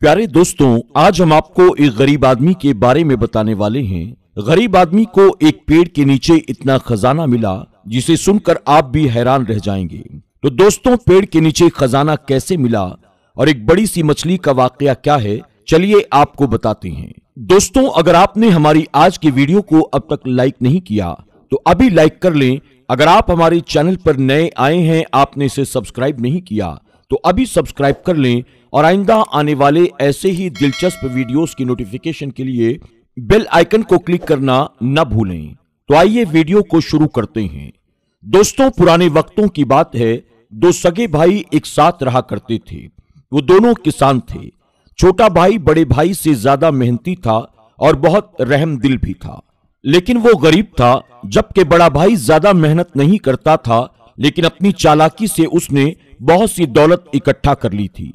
प्यारे दोस्तों, आज हम आपको एक गरीब आदमी के बारे में बताने वाले हैं। गरीब आदमी को एक पेड़ के नीचे इतना खजाना मिला जिसे सुनकर आप भी हैरान रह जाएंगे। तो दोस्तों, पेड़ के नीचे खजाना कैसे मिला और एक बड़ी सी मछली का वाकया क्या है, चलिए आपको बताते हैं। दोस्तों, अगर आपने हमारी आज की वीडियो को अब तक लाइक नहीं किया तो अभी लाइक कर लें। अगर आप हमारे चैनल पर नए आए हैं, आपने इसे सब्सक्राइब नहीं किया तो अभी सब्सक्राइब कर लें और आइंदा आने वाले ऐसे ही दिलचस्प वीडियोस की नोटिफिकेशन के लिए बेल आइकन को क्लिक करना न भूलें। तो आइए वीडियो को शुरू करते हैं। दोस्तों, पुराने वक्तों की बात है। दो सगे भाई एक साथ रहा करते थे। वो दोनों किसान थे। छोटा भाई बड़े भाई से ज्यादा मेहनती था और बहुत रहम दिल भी था, लेकिन वो गरीब था। जबकि बड़ा भाई ज्यादा मेहनत नहीं करता था, लेकिन अपनी चालाकी से उसने बहुत सी दौलत इकट्ठा कर ली थी।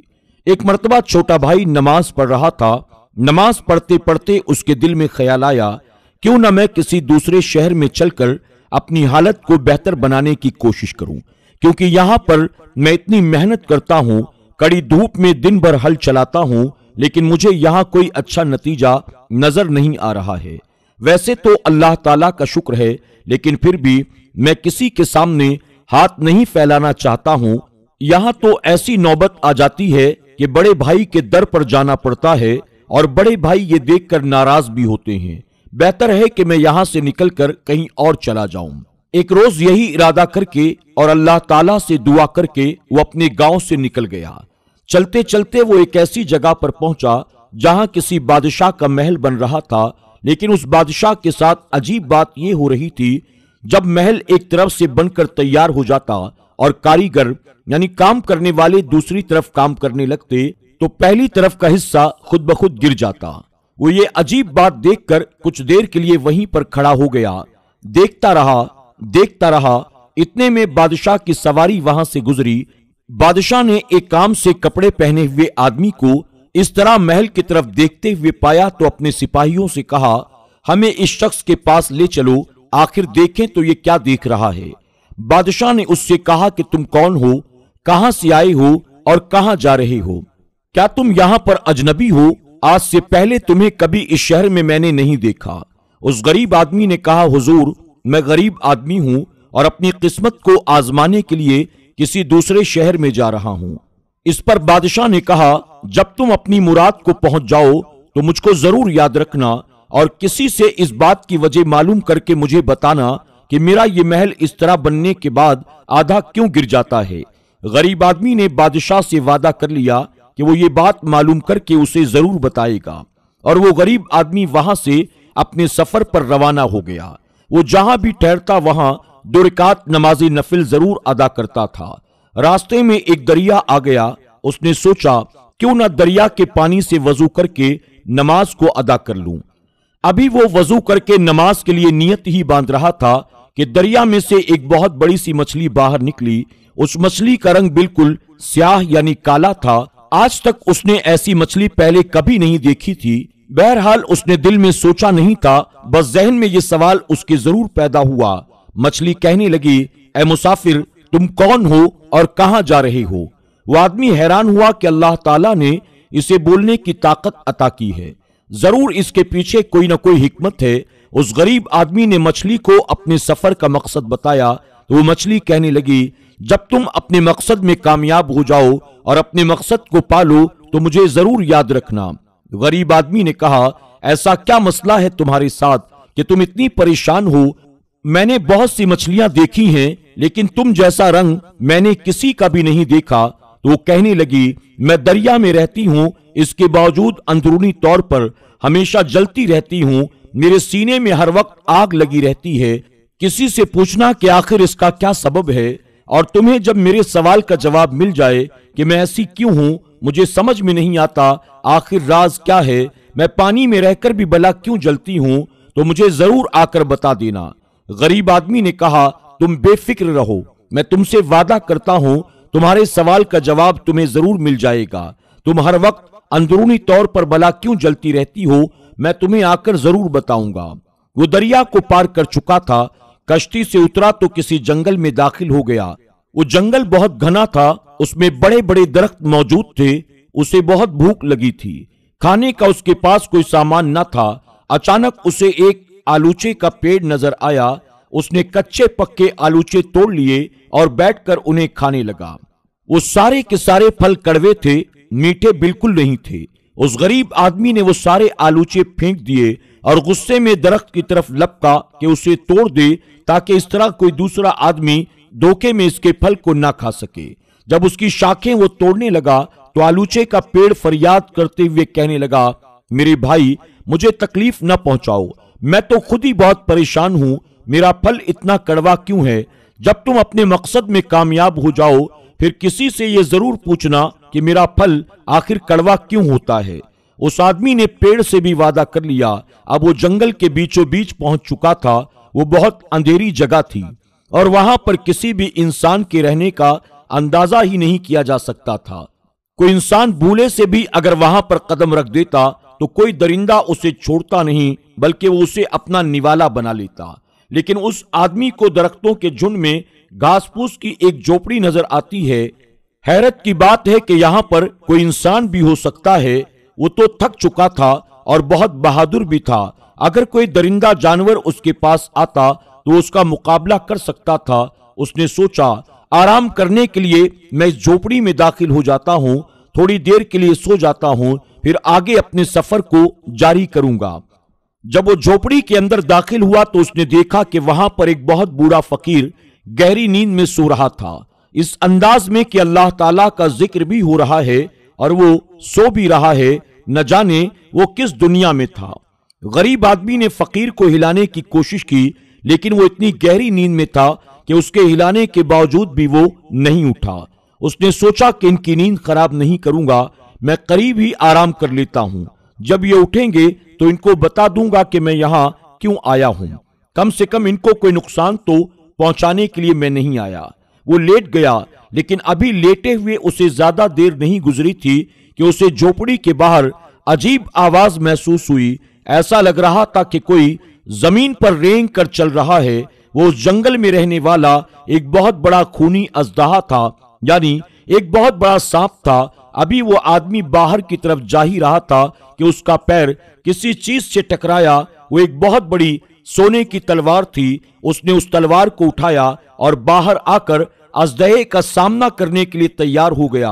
एक मर्तबा छोटा भाई नमाज पढ़ रहा था। नमाज पढ़ते पढ़ते उसके दिल में ख्याल आया, क्यों न मैं किसी दूसरे शहर में चलकर अपनी हालत को बेहतर बनाने की कोशिश करूं, क्योंकि यहां पर मैं इतनी मेहनत करता हूं, कड़ी धूप में दिन भर हल चलाता हूं, लेकिन मुझे यहां कोई अच्छा नतीजा नजर नहीं आ रहा है। वैसे तो अल्लाह ताला का शुक्र है, लेकिन फिर भी मैं किसी के सामने हाथ नहीं फैलाना चाहता हूं। यहां तो ऐसी नौबत आ जाती है कि बड़े भाई के दर पर जाना पड़ता है और बड़े भाई ये देखकर नाराज भी होते हैं। बेहतर है कि मैं यहां से निकलकर कहीं और चला जाऊं। एक रोज यही इरादा करके और अल्लाह ताला से दुआ करके वो अपने गांव से निकल गया। चलते चलते वो एक ऐसी जगह पर पहुंचा जहां किसी बादशाह का महल बन रहा था। लेकिन उस बादशाह के साथ अजीब बात यह हो रही थी, जब महल एक तरफ से बनकर तैयार हो जाता और कारीगर यानी काम करने वाले दूसरी तरफ काम करने लगते, तो पहली तरफ का हिस्सा खुद ब खुद गिर जाता। वो ये अजीब बात देखकर कुछ देर के लिए वहीं पर खड़ा हो गया। देखता रहा। इतने में बादशाह की सवारी वहां से गुजरी। बादशाह ने एक काम से कपड़े पहने हुए आदमी को इस तरह महल की तरफ देखते हुए पाया तो अपने सिपाहियों से कहा, हमें इस शख्स के पास ले चलो, आखिर देखें तो ये क्या देख रहा है। बादशाह ने उससे कहा कि तुम कौन हो, कहां से आए हो और कहां जा रहे हो? क्या तुम यहां पर अजनबी हो? आज से पहले तुम्हें कभी इस शहर में मैंने नहीं देखा। उस गरीब आदमी ने कहा, हुजूर, मैं गरीब आदमी हूं और अपनी किस्मत को आजमाने के लिए किसी दूसरे शहर में जा रहा हूं। इस पर बादशाह ने कहा, जब तुम अपनी मुराद को पहुंच जाओ तो मुझको जरूर याद रखना और किसी से इस बात की वजह मालूम करके मुझे बताना कि मेरा ये महल इस तरह बनने के बाद आधा क्यों गिर जाता है। गरीब आदमी ने बादशाह से वादा कर लिया कि वो ये बात मालूम करके उसे जरूर बताएगा, और वो गरीब आदमी वहां से अपने सफर पर रवाना हो गया। वो जहां भी ठहरता वहां 2 रकात नमाज़े नफिल जरूर अदा करता था। रास्ते में एक दरिया आ गया। उसने सोचा, क्यों न दरिया के पानी से वजू करके नमाज को अदा कर लूं। अभी वो वजू करके नमाज के लिए नियत ही बांध रहा था कि दरिया में से एक बहुत बड़ी सी मछली बाहर निकली। उस मछली का रंग बिल्कुल स्याह यानी काला था। आज तक उसने ऐसी मछली पहले कभी नहीं देखी थी। बहरहाल उसने दिल में सोचा नहीं था, बस जहन में ये सवाल उसके जरूर पैदा हुआ। मछली कहने लगी, ऐ मुसाफिर, तुम कौन हो और कहां जा रहे हो? वो आदमी हैरान हुआ कि अल्लाह ताला ने इसे बोलने की ताकत अता की है। जरूर इसके पीछे कोई ना कोई हिकमत है। उस गरीब आदमी ने मछली को अपने सफर का मकसद बताया तो वो मछली कहने लगी, जब तुम अपने मकसद में कामयाब हो जाओ और अपने मकसद को पालो तो मुझे जरूर याद रखना। गरीब आदमी ने कहा, ऐसा क्या मसला है तुम्हारे साथ कि तुम इतनी परेशान हो? मैंने बहुत सी मछलियां देखी हैं, लेकिन तुम जैसा रंग मैंने किसी का भी नहीं देखा। तो वो कहने लगी, मैं दरिया में रहती हूं, इसके बावजूद अंदरूनी तौर पर हमेशा जलती रहती हूं। मेरे सीने में हर वक्त आग लगी रहती है। किसी से पूछना कि आखिर इसका क्या सबब है, और तुम्हें जब मेरे सवाल का जवाब मिल जाए कि मैं ऐसी क्यों हूं, मुझे समझ में नहीं आता आखिर राज क्या है। मैं पानी में रहकर भी भला क्यों जलती हूं, तो मुझे जरूर आकर बता देना। गरीब आदमी ने कहा, तुम बेफिक्र रहो, मैं तुमसे वादा करता हूं तुम्हारे सवाल का जवाब तुम्हें जरूर मिल जाएगा। तुम हर वक्त अंदरूनी तौर पर भला क्यों जलती रहती हो, मैं तुम्हें आकर जरूर बताऊंगा। वो दरिया को पार कर चुका था। कश्ती से उतरा तो किसी जंगल में दाखिल हो गया। वो जंगल बहुत घना था, उसमें बड़े बड़े दरख्त मौजूद थे। उसे बहुत भूख लगी थी। खाने का उसके पास कोई सामान न था। अचानक उसे एक आलूचे का पेड़ नजर आया। उसने कच्चे पक्के आलूचे तोड़ लिए और बैठकर उन्हें खाने लगा। वो सारे के सारे फल कड़वे थे, मीठे बिल्कुल नहीं थे। उस गरीब आदमी ने वो सारे आलूचे फेंक दिए और गुस्से में दरख्त की तरफ लपका कि उसे तोड़ दे, ताकि इस तरह कोई दूसरा आदमी धोखे में इसके फल को ना खा सके। जब उसकी शाखें वो तोड़ने लगा तो आलूचे का पेड़ फरियाद करते हुए कहने लगा, मेरे भाई, मुझे तकलीफ न पहुंचाओ, मैं तो खुद ही बहुत परेशान हूं। मेरा फल इतना कड़वा क्यों है? जब तुम अपने मकसद में कामयाब हो जाओ फिर किसी से ये जरूर पूछना कि मेरा फल आखिर कड़वा क्यों होता है। उस आदमी ने पेड़ से भी वादा कर लिया। अब वो जंगल के बीचों बीच पहुंच चुका था। वो बहुत अंधेरी जगह थी और वहां पर किसी भी इंसान के रहने का अंदाजा ही नहीं किया जा सकता था। कोई इंसान भूले से भी अगर वहां पर कदम रख देता तो कोई दरिंदा उसे छोड़ता नहीं, बल्कि वो उसे अपना निवाला बना लेता। लेकिन उस आदमी को दरख्तों के झुंड में घास फूस की एक झोपड़ी नजर आती है। हैरत की बात है कि यहाँ पर कोई इंसान भी हो सकता है। वो तो थक चुका था और बहुत बहादुर भी था। अगर कोई दरिंदा जानवर उसके पास आता तो उसका मुकाबला कर सकता था। उसने सोचा, आराम करने के लिए मैं इस झोपड़ी में दाखिल हो जाता हूँ, थोड़ी देर के लिए सो जाता हूँ, फिर आगे अपने सफर को जारी करूंगा। जब वो झोपड़ी के अंदर दाखिल हुआ तो उसने देखा कि वहां पर एक बहुत बूढ़ा फकीर गहरी नींद में सो रहा था, इस अंदाज में कि अल्लाह ताला का जिक्र भी हो रहा है और वो सो भी रहा है। न जाने वो किस दुनिया में था। गरीब आदमी ने फकीर को हिलाने की कोशिश की, लेकिन वो इतनी गहरी नींद में था कि उसके हिलाने के बावजूद भी वो नहीं उठा। उसने सोचा कि इनकी नींद खराब नहीं करूंगा, मैं करीब ही आराम कर लेता हूं। जब ये उठेंगे तो इनको बता दूंगा कि मैं यहां क्यों आया हूं। कम से कम इनको कोई नुकसान तो पहुंचाने के लिए मैं नहीं आया। वो लेट गया, लेकिन अभी लेटे हुए उसे ज्यादा देर नहीं गुजरी थी कि उसे झोपड़ी के बाहर अजीब आवाज महसूस हुई। ऐसा लग रहा था कि कोई जमीन पर रेंग कर चल रहा है। वो उस जंगल में रहने वाला एक बहुत बड़ा खूनी अजदहा था, यानी एक बहुत बड़ा सांप था। अभी वो आदमी बाहर की तरफ जा ही रहा था कि उसका पैर किसी चीज से टकराया। वो एक बहुत बड़ी सोने की तलवार थी। उसने उस तलवार को उठाया और बाहर आकर अजदहे का सामना करने के लिए तैयार हो गया।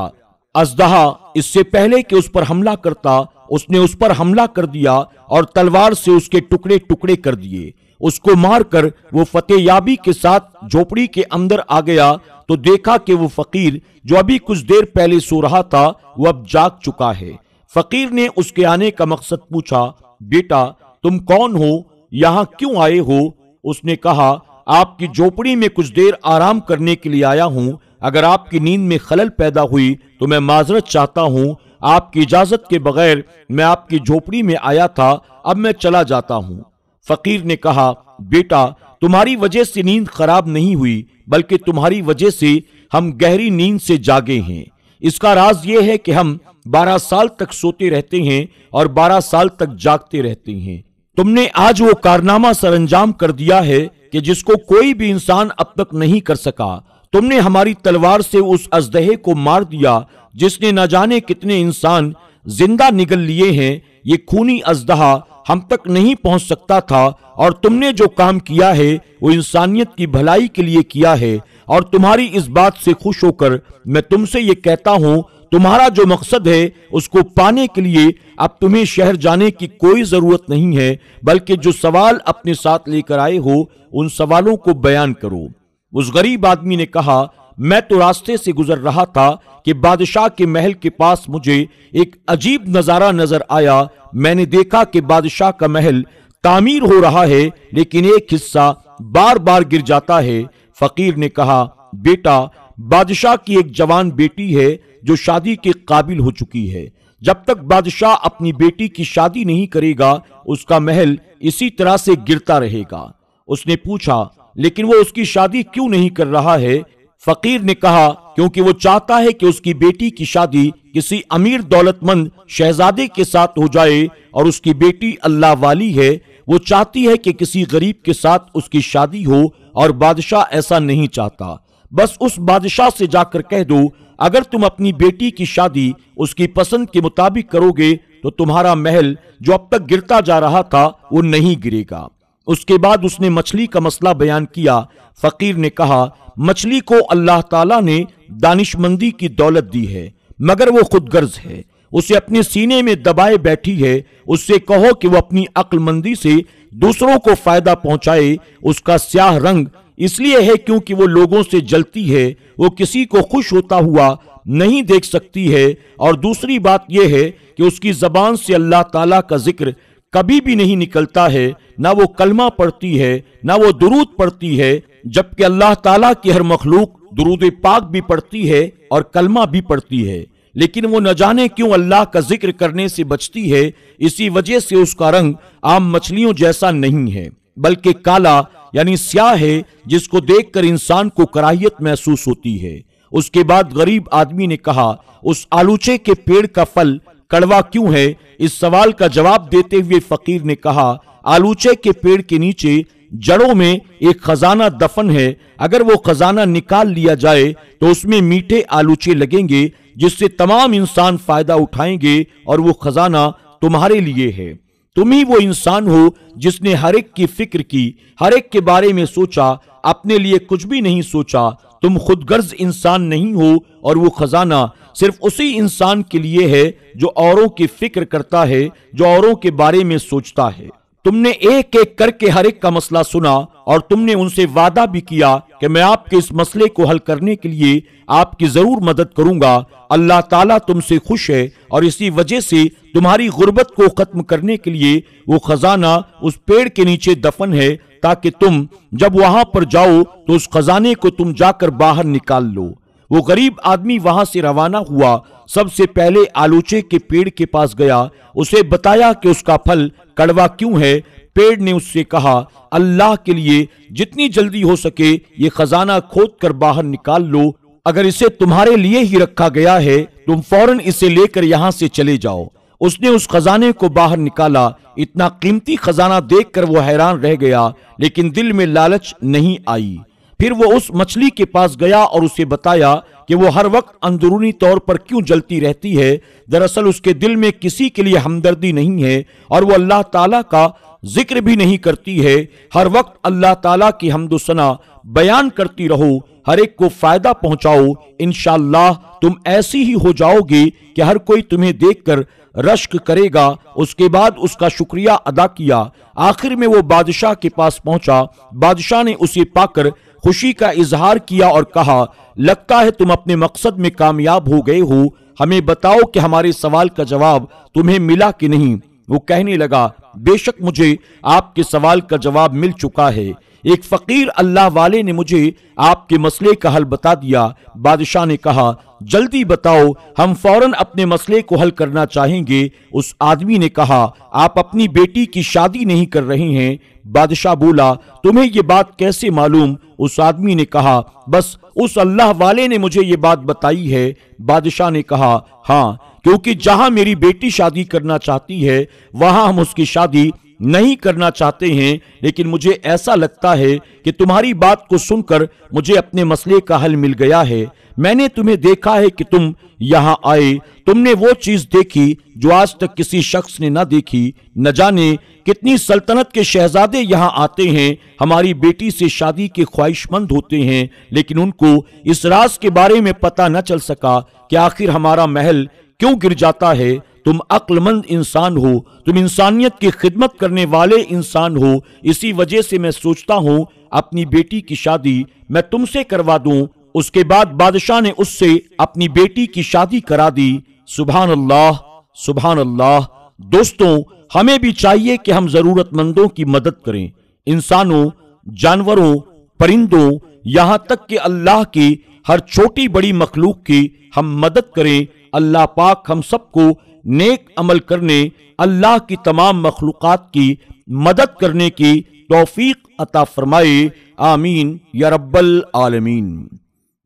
अजदहा इससे पहले कि उस पर हमला करता, उसने उस पर हमला कर दिया और तलवार से उसके टुकड़े टुकड़े कर दिए। उसको मारकर वो फतेहयाबी के साथ झोपड़ी के अंदर आ गया तो देखा कि वो फकीर जो अभी कुछ देर पहले सो रहा था वो अब जाग चुका है। फकीर ने उसके आने का मकसद पूछा, बेटा तुम कौन हो, यहाँ क्यों आए हो? उसने कहा, आपकी झोपड़ी में कुछ देर आराम करने के लिए आया हूँ। अगर आपकी नींद में खलल पैदा हुई तो मैं माजरत चाहता हूँ। आपकी इजाजत के बगैर मैं आपकी झोपड़ी में आया था, अब मैं चला जाता हूँ। फकीर ने कहा, बेटा तुम्हारी वजह से नींद खराब नहीं हुई, बल्कि तुम्हारी वजह से हम गहरी नींद से जागे हैं। इसका राज ये है कि हम 12 साल तक सोते रहते हैं और 12 साल तक जागते रहते हैं। तुमने आज वो कारनामा सरंजाम कर दिया है कि जिसको कोई भी इंसान अब तक नहीं कर सका। तुमने हमारी तलवार से उस अजदहे को मार दिया जिसने न जाने कितने इंसान जिंदा निगल लिए हैं। ये खूनी अजदहा हम तक नहीं पहुंच सकता था और तुमने जो काम किया है वो इंसानियत की भलाई के लिए किया है। और तुम्हारी इस बात से खुश होकर मैं तुमसे ये कहता हूं, तुम्हारा जो मकसद है उसको पाने के लिए अब तुम्हें शहर जाने की कोई जरूरत नहीं है, बल्कि जो सवाल अपने साथ लेकर आए हो उन सवालों को बयान करो। उस गरीब आदमी ने कहा, मैं तो रास्ते से गुजर रहा था कि बादशाह के महल के पास मुझे एक अजीब नजारा नजर आया। मैंने देखा कि बादशाह का महल तामीर हो रहा है, लेकिन एक हिस्सा बार बार गिर जाता है। फकीर ने कहा, बेटा बादशाह की एक जवान बेटी है जो शादी के काबिल हो चुकी है। जब तक बादशाह अपनी बेटी की शादी नहीं करेगा उसका महल इसी तरह से गिरता रहेगा। उसने पूछा, लेकिन वो उसकी शादी क्यों नहीं कर रहा है? फकीर ने कहा, क्योंकि वो चाहता है कि उसकी बेटी की शादी किसी अमीर दौलतमंद शहजादे के साथ हो जाए और उसकी बेटी अल्लाह वाली है। वो चाहती है कि किसी गरीब के साथ उसकी शादी हो और बादशाह ऐसा नहीं चाहता। बस उस बादशाह से जाकर कह दो, अगर तुम अपनी बेटी की शादी उसकी पसंद के मुताबिक करोगे तो तुम्हारा महल जो अब तक गिरता जा रहा था वो नहीं गिरेगा। उसके बाद उसने मछली का मसला बयान किया। फकीर ने कहा, मछली को अल्लाह ताला ने दानिशमंदी की दौलत दी है, मगर वो खुदगर्ज है, उसे अपने सीने में दबाए बैठी है। उससे कहो कि वो अपनी अक्लमंदी से दूसरों को फायदा पहुंचाए। उसका स्याह रंग इसलिए है क्योंकि वो लोगों से जलती है, वो किसी को खुश होता हुआ नहीं देख सकती है। और दूसरी बात यह है कि उसकी जबान से अल्लाह ताला का जिक्र कभी भी नहीं निकलता है, ना वो कलमा पढ़ती है, ना वो दुरूद पढ़ती है, जबकि अल्लाह ताला की हर मखलूक दुरूद पाक भी पढ़ती है और कलमा भी पढ़ती है, लेकिन वो न जाने क्यों अल्लाह का जिक्र करने से बचती है। इसी वजह से उसका रंग आम मछलियों जैसा नहीं है, बल्कि काला यानी स्याह है, जिसको देखकर इंसान को कराहियत महसूस होती है। उसके बाद गरीब आदमी ने कहा, उस आलूचे के पेड़ का फल कड़वा क्यों है? इस सवाल का जवाब देते हुए फकीर ने कहा, आलूचे के पेड़ के नीचे जड़ों में एक खजाना दफन है। अगर वो खजाना निकाल लिया जाए तो उसमें मीठे आलूचे लगेंगे, जिससे तमाम इंसान फायदा उठाएंगे, और वो खजाना तुम्हारे लिए है। तुम ही वो इंसान हो जिसने हर एक की फिक्र की, हर एक के बारे में सोचा, अपने लिए कुछ भी नहीं सोचा। तुम खुदगर्ज इंसान नहीं हो, और वो खजाना सिर्फ उसी इंसान के लिए है जो औरों की फिक्र करता है, जो औरों के बारे में सोचता है। तुमने एक एक करके हर एक का मसला सुना, और तुमने उनसे वादा भी किया कि मैं आपके इस मसले को हल करने के लिए आपकी जरूर मदद करूंगा। अल्लाह ताला तुमसे खुश है, और इसी वजह से तुम्हारी गुर्बत को खत्म करने के लिए वो खजाना उस पेड़ के नीचे दफन है, ताकि तुम जब वहां पर जाओ तो उस खजाने को तुम जाकर बाहर निकाल लो। वो गरीब आदमी वहां से रवाना हुआ। सबसे पहले आलूचे के पेड़ के पास गया, उसे बताया कि उसका फल कड़वा क्यों है। पेड़ ने उससे कहा, अल्लाह के लिए जितनी जल्दी हो सके ये खजाना खोद कर बाहर निकाल लो। अगर इसे तुम्हारे लिए ही रखा गया है, तुम फौरन इसे लेकर यहां से चले जाओ। उसने उस खजाने को बाहर निकाला। इतना कीमती खजाना देखकर वो हैरान रह गया, लेकिन दिल में लालच नहीं आई। फिर वो उस मछली के पास गया और उसे बताया कि वो हर वक्त अंदरूनी तौर पर क्यों जलती रहती है। दरअसल उसके दिल में किसी के लिए हमदर्दी नहीं है, और वो अल्लाह ताला का जिक्र भी नहीं करती है। हर वक्त अल्लाह ताला की हम्दो सना बयान करती रहो, हर एक को फायदा पहुंचाओ। इंशाअल्लाह तुम ऐसी ही हो जाओगे कि हर कोई तुम्हें देखकर रश्क करेगा। उसके बाद उसका शुक्रिया अदा किया। आखिर में वो बादशाह के पास पहुंचा। बादशाह ने उसे पाकर खुशी का इजहार किया और कहा, लगता है तुम अपने मकसद में कामयाब हो गए हो। हमें बताओ कि हमारे सवाल का जवाब तुम्हें मिला कि नहीं। वो कहने लगा, बेशक मुझे आपके सवाल का जवाब मिल चुका है। एक फकीर अल्लाह वाले ने मुझे आपके मसले का हल बता दिया। बादशाह ने कहा, जल्दी बताओ, हम फौरन अपने मसले को हल करना चाहेंगे। उस आदमी ने कहा, आप अपनी बेटी की शादी नहीं कर रहे हैं। बादशाह बोला, तुम्हें ये बात कैसे मालूम? उस आदमी ने कहा, बस उस अल्लाह वाले ने मुझे ये बात बताई है। बादशाह ने कहा, हाँ, क्योंकि जहां मेरी बेटी शादी करना चाहती है वहां हम उसकी शादी नहीं करना चाहते हैं। लेकिन मुझे ऐसा लगता है कि तुम्हारी बात को सुनकर मुझे अपने मसले का हल मिल गया है। मैंने तुम्हें देखा है कि तुम यहाँ आए। तुमने वो चीज देखी जो आज तक किसी शख्स ने ना देखी। न जाने कितनी सल्तनत के शहजादे यहाँ आते हैं, हमारी बेटी से शादी के ख्वाहिशमंद होते हैं, लेकिन उनको इस राज के बारे में पता न चल सका कि आखिर हमारा महल क्यों गिर जाता है। तुम अक्लमंद इंसान हो, तुम इंसानियत की खिदमत करने वाले इंसान हो। इसी वजह से मैं सोचता हूँ अपनी बेटी की शादी मैं तुमसे करवा दूं। उसके बाद बादशाह ने उससे अपनी बेटी की शादी करा दी। सुभान अल्लाह, सुभान अल्लाह। दोस्तों, हमें भी चाहिए कि हम जरूरतमंदों की मदद करें। इंसानों, जानवरों, परिंदों, यहां तक कि अल्लाह की हर छोटी बड़ी मखलूक की हम मदद करें। अल्लाह पाक हम सबको नेक अमल करने, अल्लाह की तमाम मखलूकात की मदद करने की तौफीक अता फरमाए। आमीन या रब्बल आलमीन।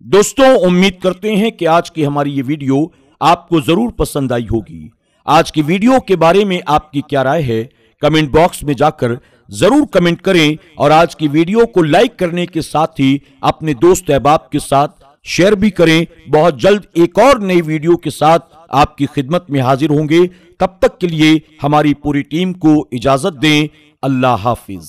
दोस्तों, उम्मीद करते हैं कि आज की हमारी ये वीडियो आपको जरूर पसंद आई होगी। आज की वीडियो के बारे में आपकी क्या राय है, कमेंट बॉक्स में जाकर जरूर कमेंट करें और आज की वीडियो को लाइक करने के साथ ही अपने दोस्त अहबाब के साथ शेयर भी करें। बहुत जल्द एक और नई वीडियो के साथ आपकी खिदमत में हाजिर होंगे। तब तक के लिए हमारी पूरी टीम को इजाजत दें। अल्लाह हाफिज।